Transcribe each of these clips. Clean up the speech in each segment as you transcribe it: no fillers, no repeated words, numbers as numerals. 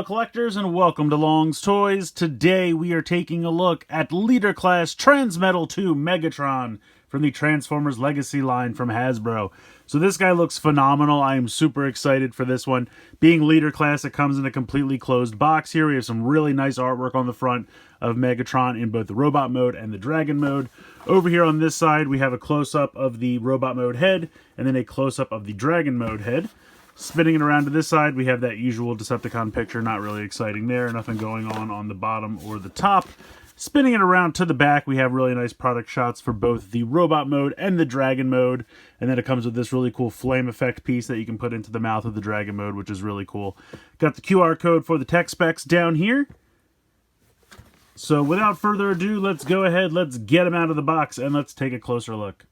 fellow collectors, and welcome to Long's Toys. Today we are taking a look at Leader Class Transmetal 2 Megatron from the Transformers Legacy line from Hasbro. So this guy looks phenomenal. I am super excited for this one. Being Leader Class, it comes in a completely closed box here. We have some really nice artwork on the front of Megatron in both the robot mode and the dragon mode. Over here on this side, we have a close-up of the robot mode head, and then a close-up of the dragon mode head. Spinning it around to this side, we have that usual Decepticon picture. Not really exciting there. Nothing going on the bottom or the top. Spinning it around to the back, we have really nice product shots for both the robot mode and the dragon mode. And then it comes with this really cool flame effect piece that you can put into the mouth of the dragon mode, which is really cool. Got the QR code for the tech specs down here. So without further ado, let's go ahead, let's get him out of the box, and let's take a closer look.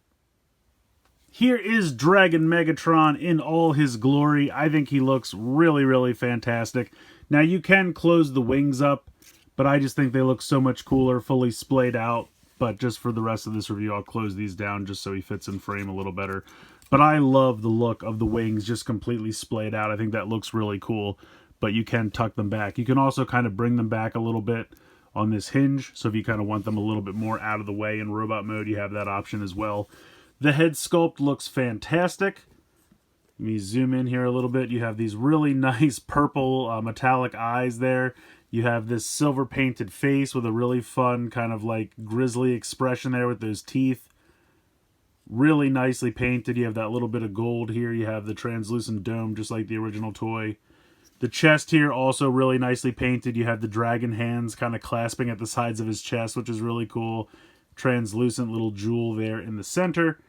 Here is Dragon Megatron in all his glory. I think he looks really, really fantastic. Now, you can close the wings up, but I just think they look so much cooler, fully splayed out. But just for the rest of this review, I'll close these down just so he fits in frame a little better. But I love the look of the wings just completely splayed out. I think that looks really cool, but you can tuck them back. You can also kind of bring them back a little bit on this hinge. So if you kind of want them a little bit more out of the way in robot mode, you have that option as well. The head sculpt looks fantastic. Let me zoom in here a little bit. You have these really nice purple metallic eyes there. You have this silver painted face with a really fun kind of like grizzly expression there with those teeth. Really nicely painted. You have that little bit of gold here. You have the translucent dome just like the original toy. The chest here also really nicely painted. You have the dragon hands kind of clasping at the sides of his chest, which is really cool. Translucent little jewel there in the center.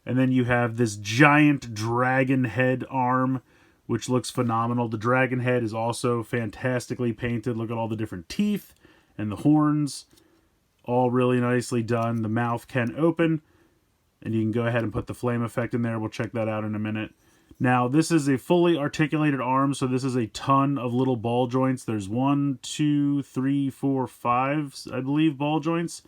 And then you have this giant dragon head arm, which looks phenomenal. The dragon head is also fantastically painted. Look at all the different teeth and the horns. All really nicely done. The mouth can open, and you can go ahead and put the flame effect in there. We'll check that out in a minute. Now, this is a fully articulated arm, so this is a ton of little ball joints. There's 1, 2, 3, 4, 5, I believe, ball joints.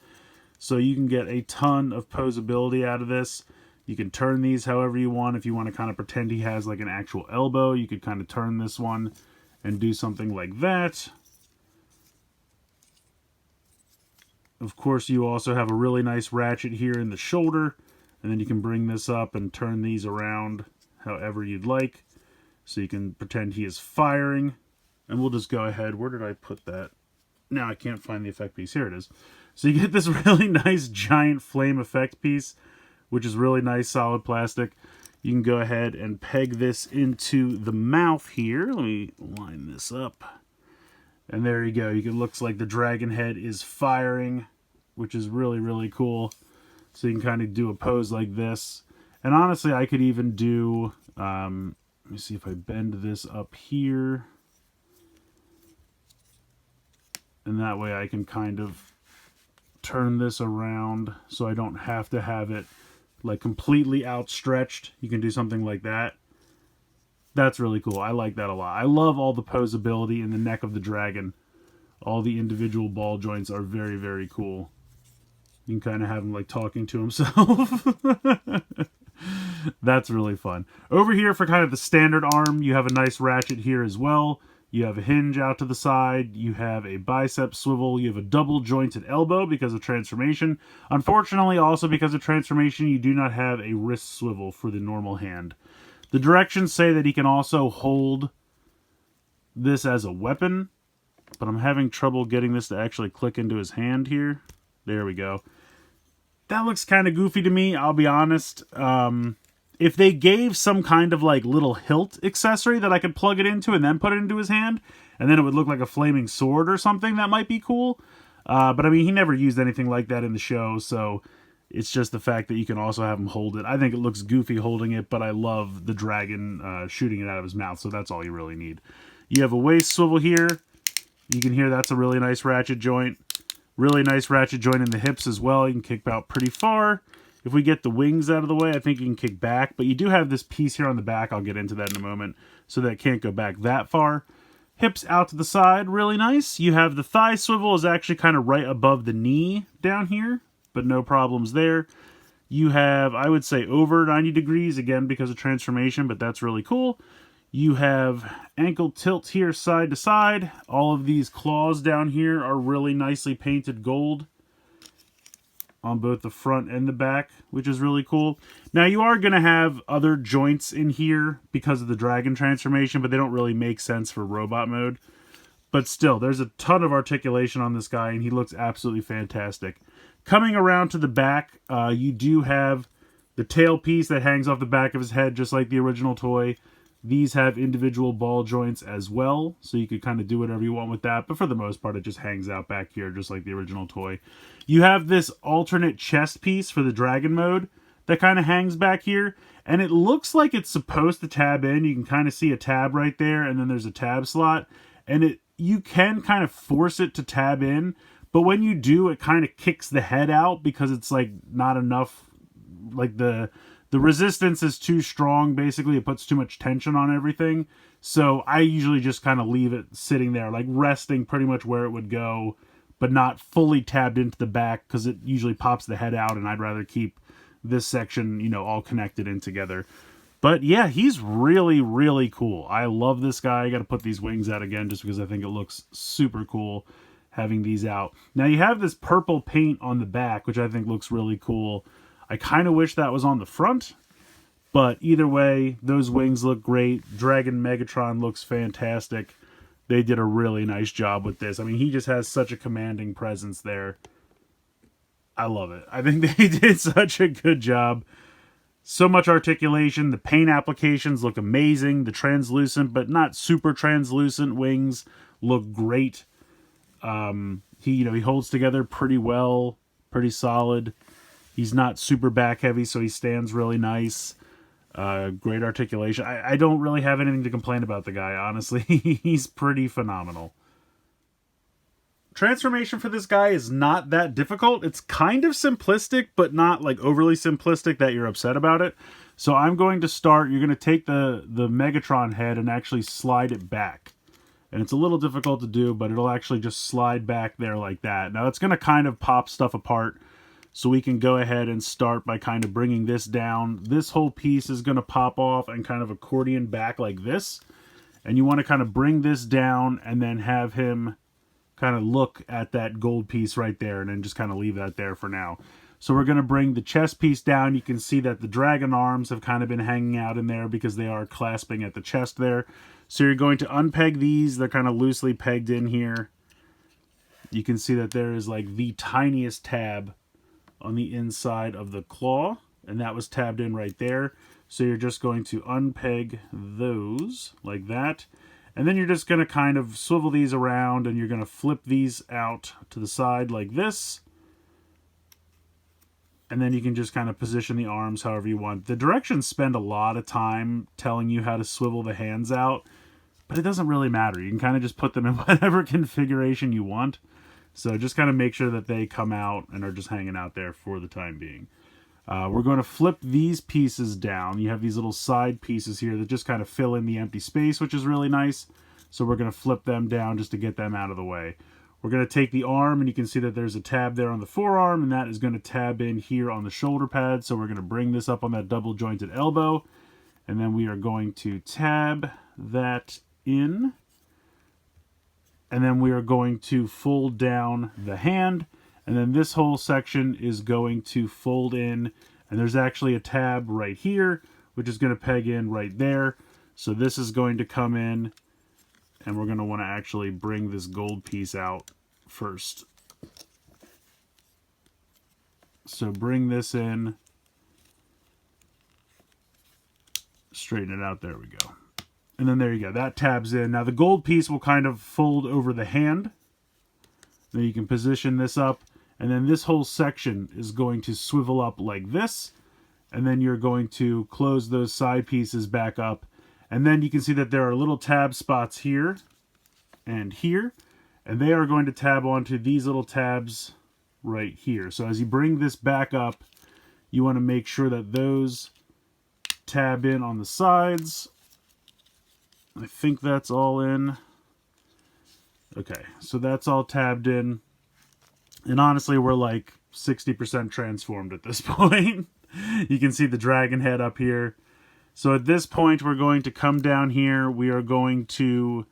So you can get a ton of posability out of this. You can turn these however you want. If you want to kind of pretend he has like an actual elbow, you could kind of turn this one and do something like that. Of course, you also have a really nice ratchet here in the shoulder. And then you can bring this up and turn these around however you'd like. So you can pretend he is firing. And we'll just go ahead. Where did I put that? Now I can't find the effect piece. Here it is. So you get this really nice giant flame effect piece, which is really nice solid plastic. You can go ahead and peg this into the mouth here. Let me line this up. And there you go. It looks like the dragon head is firing, which is really, really cool. So you can kind of do a pose like this. And honestly, I could even do, let me see if I bend this up here. And that way I can kind of turn this around so I don't have to have it like completely outstretched. You can do something like that. That's really cool. I like that a lot. I love all the posability in the neck of the dragon. All the individual ball joints are very, very cool. You can kind of have him like talking to himself. That's really fun. Over here for kind of the standard arm, you have a nice ratchet here as well. You have a hinge out to the side. You have a bicep swivel. You have a double jointed elbow because of transformation. Unfortunately, also because of transformation, you do not have a wrist swivel for the normal hand. The directions say that he can also hold this as a weapon, but I'm having trouble getting this to actually click into his hand here. There we go. That looks kind of goofy to me, I'll be honest. If they gave some kind of like little hilt accessory that I could plug it into and then put it into his hand, and then it would look like a flaming sword or something, that might be cool. But I mean, he never used anything like that in the show, so it's just the fact that you can also have him hold it. I think it looks goofy holding it, but I love the dragon shooting it out of his mouth, so that's all you really need. You have a waist swivel here. You can hear that's a really nice ratchet joint. Really nice ratchet joint in the hips as well. You can kick out pretty far. If we get the wings out of the way, I think you can kick back. But you do have this piece here on the back. I'll get into that in a moment. So that it can't go back that far. Hips out to the side. Really nice. You have the thigh swivel is actually kind of right above the knee down here. But no problems there. You have, I would say, over 90 degrees. Again, because of transformation. But that's really cool. You have ankle tilt here side to side. All of these claws down here are really nicely painted gold on both the front and the back, which is really cool. Now, you are going to have other joints in here because of the dragon transformation, but they don't really make sense for robot mode. But still, there's a ton of articulation on this guy, and he looks absolutely fantastic. Coming around to the back, you do have the tail piece that hangs off the back of his head, just like the original toy. These have individual ball joints as well, so you could kind of do whatever you want with that. But for the most part, it just hangs out back here, just like the original toy. You have this alternate chest piece for the dragon mode that kind of hangs back here. And it looks like it's supposed to tab in. You can kind of see a tab right there, and then there's a tab slot. And you can kind of force it to tab in. But when you do, it kind of kicks the head out because it's like not enough, like the resistance is too strong. Basically, it puts too much tension on everything. So I usually just kind of leave it sitting there, like resting pretty much where it would go, but not fully tabbed into the back because it usually pops the head out, and I'd rather keep this section, you know, all connected in together. But yeah, he's really, really cool. I love this guy. I got to put these wings out again just because I think it looks super cool having these out. Now you have this purple paint on the back, which I think looks really cool. I kind of wish that was on the front, but either way, those wings look great. Dragon Megatron looks fantastic. They did a really nice job with this. I mean, he just has such a commanding presence there. I love it. I think they did such a good job. So much articulation. The paint applications look amazing. The translucent, but not super translucent wings look great. He holds together pretty well, pretty solid. He's not super back heavy, so he stands really nice. Great articulation. I don't really have anything to complain about the guy, honestly. He's pretty phenomenal. Transformation for this guy is not that difficult. It's kind of simplistic, but not like overly simplistic that you're upset about it. So I'm going to start, you're going to take the Megatron head and actually slide it back. And it's a little difficult to do, but it'll actually just slide back there like that. Now it's going to kind of pop stuff apart. So we can go ahead and start by kind of bringing this down. This whole piece is going to pop off and kind of accordion back like this. And you want to kind of bring this down and then have him kind of look at that gold piece right there and then just kind of leave that there for now. So we're going to bring the chest piece down. You can see that the dragon arms have kind of been hanging out in there because they are clasping at the chest there. So you're going to unpeg these. They're kind of loosely pegged in here. You can see that there is like the tiniest tab on the inside of the claw, and that was tabbed in right there. So you're just going to unpeg those like that, and then you're just going to kind of swivel these around, and you're going to flip these out to the side like this, and then you can just kind of position the arms however you want. The directions spend a lot of time telling you how to swivel the hands out, but it doesn't really matter. You can kind of just put them in whatever configuration you want. So just kind of make sure that they come out and are just hanging out there for the time being. We're going to flip these pieces down. You have these little side pieces here that just kind of fill in the empty space, which is really nice. So we're going to flip them down just to get them out of the way. We're going to take the arm, and you can see that there's a tab there on the forearm, and that is going to tab in here on the shoulder pad. So we're going to bring this up on that double jointed elbow, and then we are going to tab that in. And then we are going to fold down the hand. And then this whole section is going to fold in. And there's actually a tab right here, which is going to peg in right there. So this is going to come in. And we're going to want to actually bring this gold piece out first. So bring this in. Straighten it out. There we go. And then there you go. That tabs in. Now the gold piece will kind of fold over the hand. Then you can position this up. And then this whole section is going to swivel up like this. And then you're going to close those side pieces back up. And then you can see that there are little tab spots here and here. And they are going to tab onto these little tabs right here. So as you bring this back up, you want to make sure that those tab in on the sides. I think that's all in. Okay, so that's all tabbed in. And honestly, we're like 60% transformed at this point. You can see the dragon head up here. So at this point, we're going to come down here. We are going to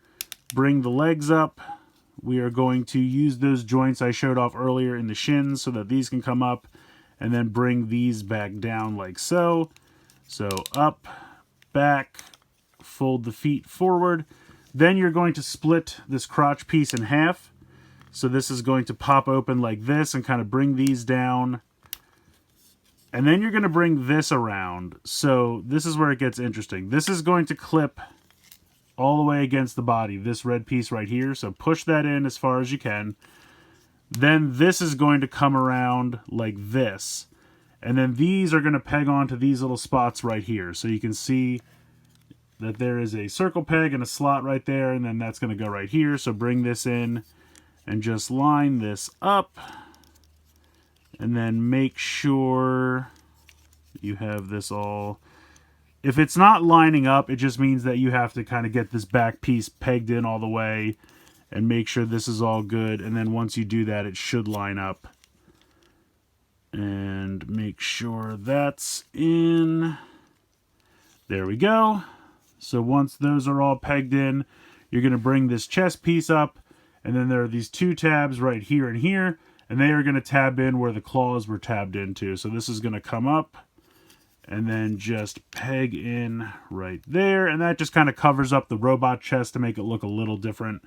bring the legs up. We are going to use those joints I showed off earlier in the shins so that these can come up, and then bring these back down like so. So up, back, fold the feet forward. Then you're going to split this crotch piece in half. So this is going to pop open like this and kind of bring these down. And then you're going to bring this around. So this is where it gets interesting. This is going to clip all the way against the body, this red piece right here. So push that in as far as you can. Then this is going to come around like this. And then these are going to peg onto these little spots right here. So you can see that there is a circle peg and a slot right there. And then that's going to go right here. So bring this in and just line this up. And then make sure you have this all. If it's not lining up, it just means that you have to kind of get this back piece pegged in all the way and make sure this is all good. And then once you do that, it should line up. And make sure that's in. There we go. So once those are all pegged in, you're going to bring this chest piece up. And then there are these two tabs right here and here. And they are going to tab in where the claws were tabbed into. So this is going to come up. And then just peg in right there. And that just kind of covers up the robot chest to make it look a little different.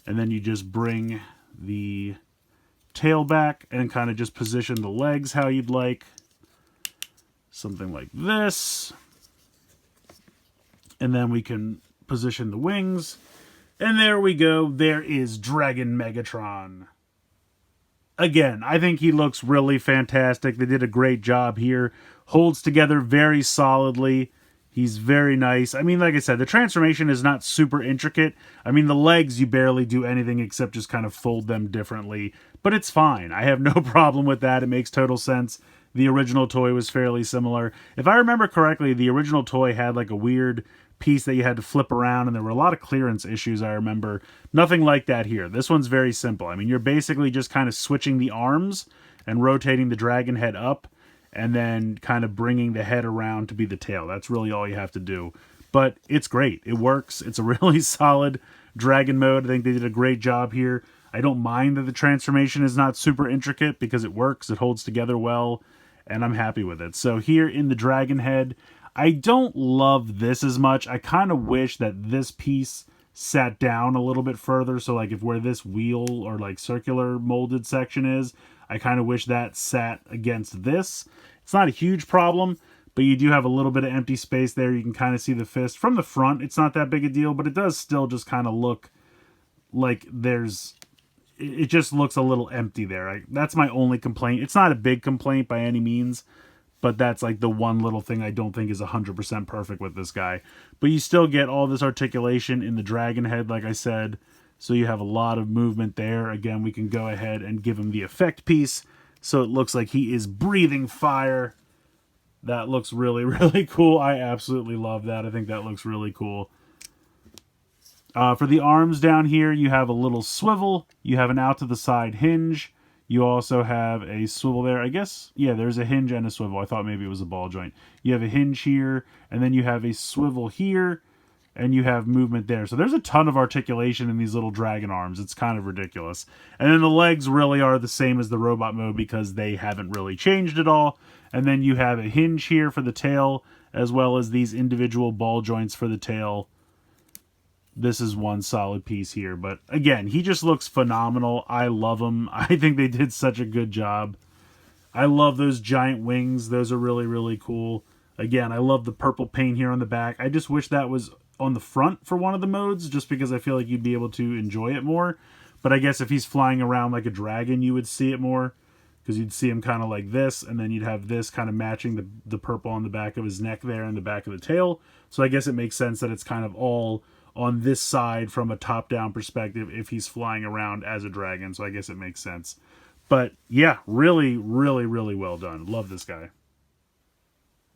And then you just bring the tail back and kind of just position the legs how you'd like. Something like this. And then we can position the wings. And there we go. There is Dragon Megatron. Again, I think he looks really fantastic. They did a great job here. Holds together very solidly. He's very nice. I mean, like I said, the transformation is not super intricate. I mean, the legs, you barely do anything except just kind of fold them differently. But it's fine. I have no problem with that. It makes total sense. The original toy was fairly similar. If I remember correctly, the original toy had like a weird piece that you had to flip around, and there were a lot of clearance issues, I remember. Nothing like that here. This one's very simple. I mean, you're basically just kind of switching the arms and rotating the dragon head up, and then kind of bringing the head around to be the tail. That's really all you have to do. But it's great. It works. It's a really solid dragon mode. I think they did a great job here. I don't mind that the transformation is not super intricate because it works. It holds together well, and I'm happy with it. So here in the dragon head, I don't love this as much. I kind of wish that this piece sat down a little bit further. So like if where this wheel or like circular molded section is, I kind of wish that sat against this. It's not a huge problem, but you do have a little bit of empty space there. You can kind of see the fist. From the front, it's not that big a deal, but it does still just kind of look like there's... It just looks a little empty there. That's my only complaint. It's not a big complaint by any means, but that's like the one little thing I don't think is 100% perfect with this guy. But you still get all this articulation in the dragon head, like I said. So you have a lot of movement there. Again, we can go ahead and give him the effect piece. So it looks like he is breathing fire. That looks really, really cool. I absolutely love that. I think that looks really cool. For the arms down here, you have a little swivel. You have an out to the side hinge. You also have a swivel there. I guess, yeah, there's a hinge and a swivel. I thought maybe it was a ball joint. You have a hinge here, and then you have a swivel here, and you have movement there. So there's a ton of articulation in these little dragon arms. It's kind of ridiculous. And then the legs really are the same as the robot mode because they haven't really changed at all. And then you have a hinge here for the tail, as well as these individual ball joints for the tail. This is one solid piece here. But again, he just looks phenomenal. I love him. I think they did such a good job. I love those giant wings. Those are really, really cool. Again, I love the purple paint here on the back. I just wish that was on the front for one of the modes, just because I feel like you'd be able to enjoy it more. But I guess if he's flying around like a dragon, you would see it more, because you'd see him kind of like this, and then you'd have this kind of matching the purple on the back of his neck there and the back of the tail. So I guess it makes sense that it's kind of all on this side from a top-down perspective if he's flying around as a dragon. So I guess it makes sense. But yeah, really, really, really well done. Love this guy.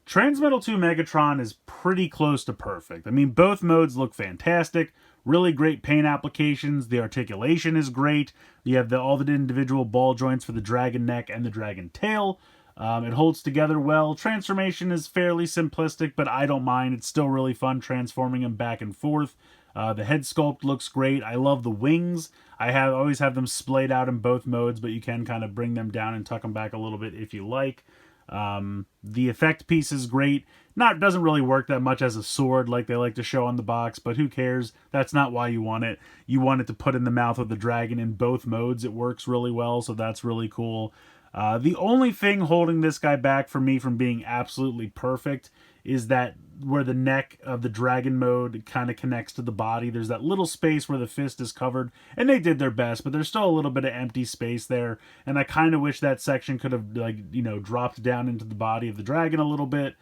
Transmetal 2 Megatron is pretty close to perfect. I mean, both modes look fantastic. Really great paint applications. The articulation is great. You have all the individual ball joints for the dragon neck and the dragon tail. It holds together well. Transformation is fairly simplistic, but I don't mind. It's still really fun transforming him back and forth. The head sculpt looks great. I love the wings. I always have them splayed out in both modes, but you can kind of bring them down and tuck them back a little bit if you like. The effect piece is great. Doesn't really work that much as a sword like they like to show on the box, but who cares? That's not why you want it. You want it to put in the mouth of the dragon in both modes. It works really well, so that's really cool. The only thing holding this guy back for me from being absolutely perfect is that where the neck of the dragon mode kind of connects to the body. There's that little space where the fist is covered, and they did their best, but there's still a little bit of empty space there, and I kind of wish that section could have, like, you know, dropped down into the body of the dragon a little bit.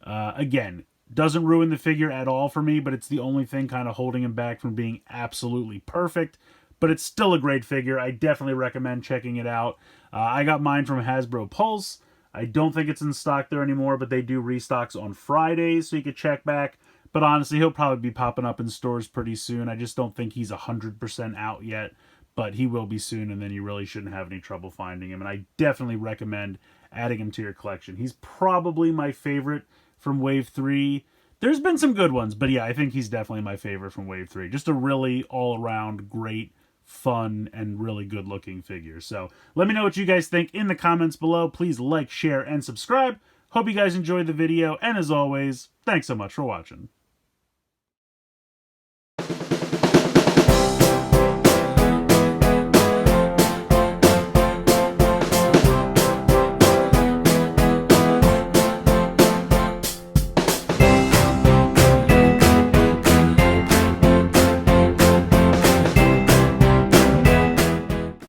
Again, doesn't ruin the figure at all for me, but it's the only thing kind of holding him back from being absolutely perfect. But it's still a great figure. I definitely recommend checking it out. I got mine from Hasbro Pulse. I don't think it's in stock there anymore, but they do restocks on Fridays, so you can check back. But honestly, he'll probably be popping up in stores pretty soon. I just don't think he's 100% out yet, but he will be soon, and then you really shouldn't have any trouble finding him. And I definitely recommend adding him to your collection. He's probably my favorite from Wave 3. There's been some good ones, but yeah, I think he's definitely my favorite from Wave 3. Just a really all-around great, fun, and really good-looking figure. So let me know what you guys think in the comments below. Please like, share, and subscribe. Hope you guys enjoyed the video, and as always, thanks so much for watching.